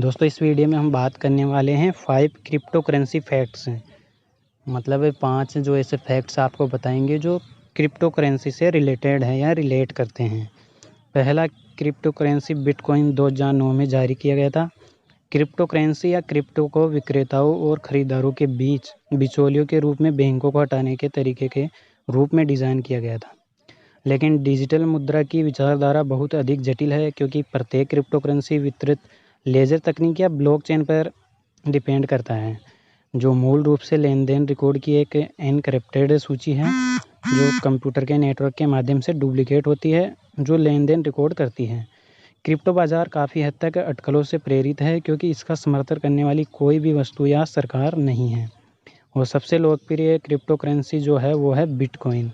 दोस्तों इस वीडियो में हम बात करने वाले हैं 5 क्रिप्टो करेंसी फैक्ट्स हैं। मतलब 5 जो ऐसे फैक्ट्स आपको बताएंगे जो क्रिप्टो करेंसी से रिलेटेड है या रिलेट करते हैं। पहला, क्रिप्टो करेंसी बिटकॉइन 2009 में जारी किया गया था। क्रिप्टो करेंसी या क्रिप्टो को विक्रेताओं और ख़रीदारों के बीच बिचौलियों के रूप में बैंकों को हटाने के तरीके के रूप में डिज़ाइन किया गया था। लेकिन डिजिटल मुद्रा की विचारधारा बहुत अधिक जटिल है, क्योंकि प्रत्येक क्रिप्टो करेंसी वितरित लेजर तकनीक या ब्लॉकचेन पर डिपेंड करता है, जो मूल रूप से लेन देन रिकॉर्ड की एक एनक्रिप्टेड सूची है जो कंप्यूटर के नेटवर्क के माध्यम से डुप्लीकेट होती है, जो लेन देन रिकॉर्ड करती है। क्रिप्टो बाज़ार काफ़ी हद तक अटकलों से प्रेरित है, क्योंकि इसका समर्थन करने वाली कोई भी वस्तु या सरकार नहीं है। और सबसे लोकप्रिय क्रिप्टो करेंसी जो है वो है बिटकॉइन।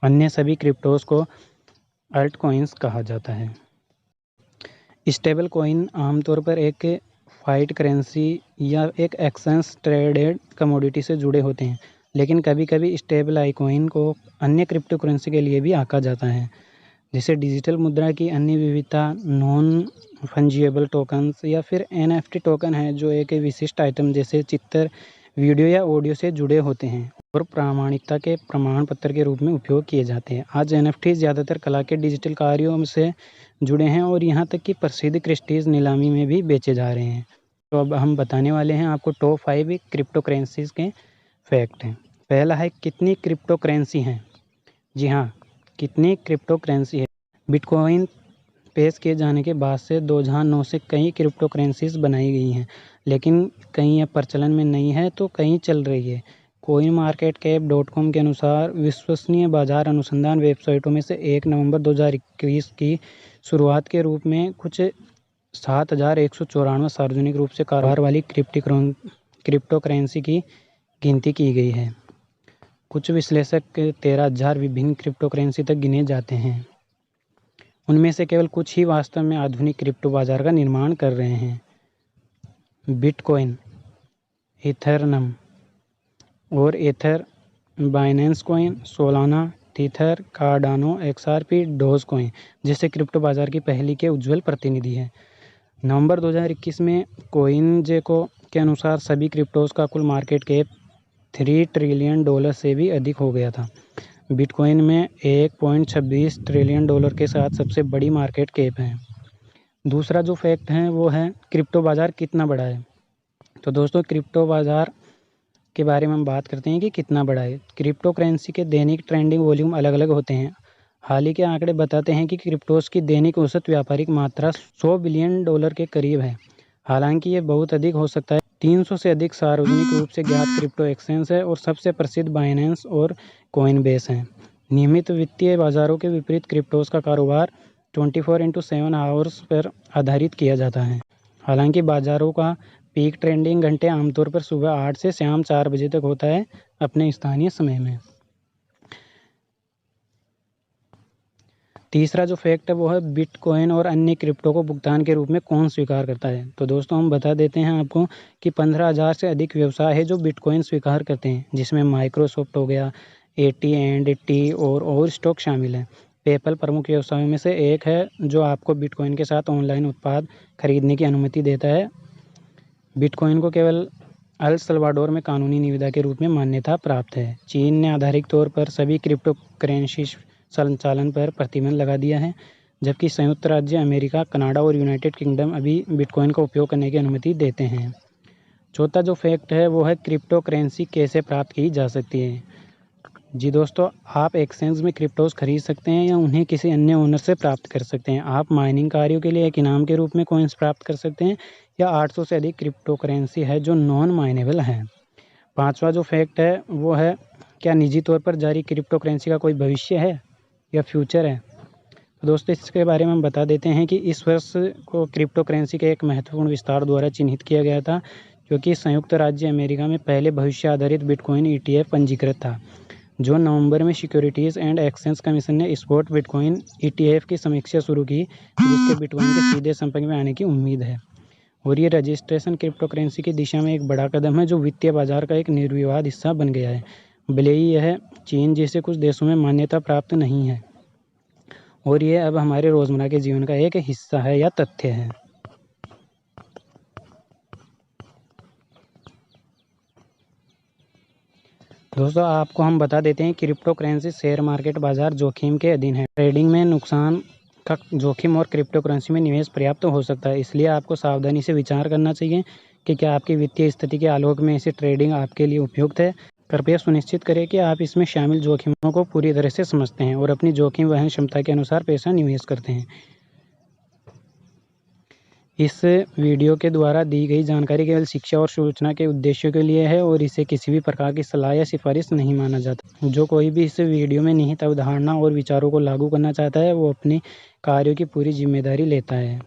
अन्य सभी क्रिप्टोज को अल्ट कॉइन्स कहा जाता है। स्टेबल कॉइन आमतौर पर एक फाइट करेंसी या एक एक्सचेंज ट्रेडेड कमोडिटी से जुड़े होते हैं, लेकिन कभी कभी स्टेबल आई कॉइन को अन्य क्रिप्टो करेंसी के लिए भी आंका जाता है। जैसे डिजिटल मुद्रा की अन्य विविधता नॉन फंजिएबल टोकन्स या फिर NFT टोकन है, जो एक विशिष्ट आइटम जैसे चित्र, वीडियो या ऑडियो से जुड़े होते हैं और प्रामाणिकता के प्रमाण पत्र के रूप में उपयोग किए जाते हैं। आज NFT ज़्यादातर कला के डिजिटल कार्यों से जुड़े हैं और यहाँ तक कि प्रसिद्ध क्रिस्टीज नीलामी में भी बेचे जा रहे हैं। तो अब हम बताने वाले हैं आपको टॉप 5 क्रिप्टो करेंसीज के फैक्ट हैं। पहला है, कितनी क्रिप्टो करेंसी हैं? जी हाँ, कितनी क्रिप्टो करेंसी है? बिटकॉइन पेश किए जाने के बाद से 2009 से कई क्रिप्टो करेंसीज बनाई गई हैं, लेकिन कई अब प्रचलन में नहीं है तो कई चल रही है। coinmarketcap.com के अनुसार विश्वसनीय बाजार अनुसंधान वेबसाइटों में से 1 नवंबर 2021 की शुरुआत के रूप में कुछ 7,194 सार्वजनिक रूप से कारोबार वाली क्रिप्टो करेंसी की गिनती की गई है। कुछ विश्लेषक 13,000 विभिन्न क्रिप्टो करेंसी तक गिने जाते हैं। उनमें से केवल कुछ ही वास्तव में आधुनिक क्रिप्टो बाजार का निर्माण कर रहे हैं। बिटकॉइन, इथेरियम और Ether, Binance coin, Solana, Tether, Cardano, XRP, Doge coin जैसे क्रिप्टो बाजार की पहली के उज्जवल प्रतिनिधि हैं। नवंबर 2021 में कोइनजेको के अनुसार सभी क्रिप्टोज का कुल मार्केट कैप $3 ट्रिलियन से भी अधिक हो गया था। बिटकॉइन में 1.26 ट्रिलियन के साथ सबसे बड़ी मार्केट कैप है। दूसरा जो फैक्ट है वो है, क्रिप्टो बाज़ार कितना बड़ा है? तो दोस्तों, क्रिप्टो बाज़ार के बारे में हम बात करते हैं कि कितना बड़ा है। क्रिप्टो करेंसी के दैनिक ट्रेंडिंग वॉल्यूम अलग अलग होते हैं। हाल ही के आंकड़े बताते हैं कि क्रिप्टोज की दैनिक औसत व्यापारिक मात्रा $100 बिलियन के करीब है। हालांकि ये बहुत अधिक हो सकता है। 300 से अधिक सार्वजनिक रूप से ज्ञात क्रिप्टो एक्सचेंज है और सबसे प्रसिद्ध बाइनेंस और कॉइनबेस हैं। नियमित वित्तीय बाजारों के विपरीत क्रिप्टोज का कारोबार 24/7 आवर्स पर आधारित किया जाता है। हालांकि बाजारों का पीक ट्रेंडिंग घंटे आमतौर पर सुबह 8 से शाम 4 बजे तक होता है अपने स्थानीय समय में। तीसरा जो फैक्ट है वो है, बिटकॉइन और अन्य क्रिप्टो को भुगतान के रूप में कौन स्वीकार करता है? तो दोस्तों, हम बता देते हैं आपको कि 15,000 से अधिक व्यवसाय है जो बिटकॉइन स्वीकार करते हैं, जिसमें माइक्रोसॉफ्ट हो गया, AT&T और स्टॉक शामिल है। पेपल प्रमुख व्यवसायों में से एक है जो आपको बिटकॉइन के साथ ऑनलाइन उत्पाद खरीदने की अनुमति देता है। बिटकॉइन को केवल अल सल्वाडोर में कानूनी निविदा के रूप में मान्यता प्राप्त है। चीन ने आधारिक तौर पर सभी क्रिप्टो करेंसी संचालन पर प्रतिबंध लगा दिया है, जबकि संयुक्त राज्य अमेरिका, कनाडा और यूनाइटेड किंगडम अभी बिटकॉइन का उपयोग करने की अनुमति देते हैं। चौथा जो फैक्ट है वो है, क्रिप्टो करेंसी कैसे प्राप्त की जा सकती है? जी दोस्तों, आप एक्सचेंज में क्रिप्टोज खरीद सकते हैं या उन्हें किसी अन्य ओनर से प्राप्त कर सकते हैं। आप माइनिंग कार्यों के लिए एक इनाम के रूप में कॉइन्स प्राप्त कर सकते हैं, या 800 से अधिक क्रिप्टो करेंसी है जो नॉन माइनेबल है। पांचवा जो फैक्ट है वो है, क्या निजी तौर पर जारी क्रिप्टो करेंसी का कोई भविष्य है या फ्यूचर है? तो दोस्तों, इसके बारे में हम बता देते हैं कि इस वर्ष को क्रिप्टो करेंसी के एक महत्वपूर्ण विस्तार द्वारा चिन्हित किया गया था, क्योंकि संयुक्त राज्य अमेरिका में पहले भविष्य आधारित बिटकॉइन ETF पंजीकृत था, जो नवंबर में सिक्योरिटीज़ एंड एक्सचेंज कमीशन ने स्पॉट बिटकॉइन ETF की समीक्षा शुरू की, जिसके बिटकॉइन के सीधे संपर्क में आने की उम्मीद है। और ये रजिस्ट्रेशन क्रिप्टो करेंसी की दिशा में एक बड़ा कदम है, जो वित्तीय बाजार का एक निर्विवाद हिस्सा बन गया है, भले ही यह चीन जैसे कुछ देशों में मान्यता प्राप्त नहीं है। और ये अब हमारे रोज़मर्रा के जीवन का एक हिस्सा है या तथ्य है। दोस्तों आपको हम बता देते हैं, क्रिप्टो करेंसी शेयर मार्केट बाजार जोखिम के अधीन है। ट्रेडिंग में नुकसान का जोखिम और क्रिप्टो करेंसी में निवेश पर्याप्त हो सकता है, इसलिए आपको सावधानी से विचार करना चाहिए कि क्या आपकी वित्तीय स्थिति के आलोक में ऐसी ट्रेडिंग आपके लिए उपयुक्त है। कृपया सुनिश्चित करें कि आप इसमें शामिल जोखिमों को पूरी तरह से समझते हैं और अपनी जोखिम वहन क्षमता के अनुसार पैसा निवेश करते हैं। इस वीडियो के द्वारा दी गई जानकारी केवल शिक्षा और सूचना के उद्देश्यों के लिए है और इसे किसी भी प्रकार की सलाह या सिफारिश नहीं माना जाता। जो कोई भी इस वीडियो में निहित अवधारणा और विचारों को लागू करना चाहता है, वो अपने कार्यों की पूरी जिम्मेदारी लेता है।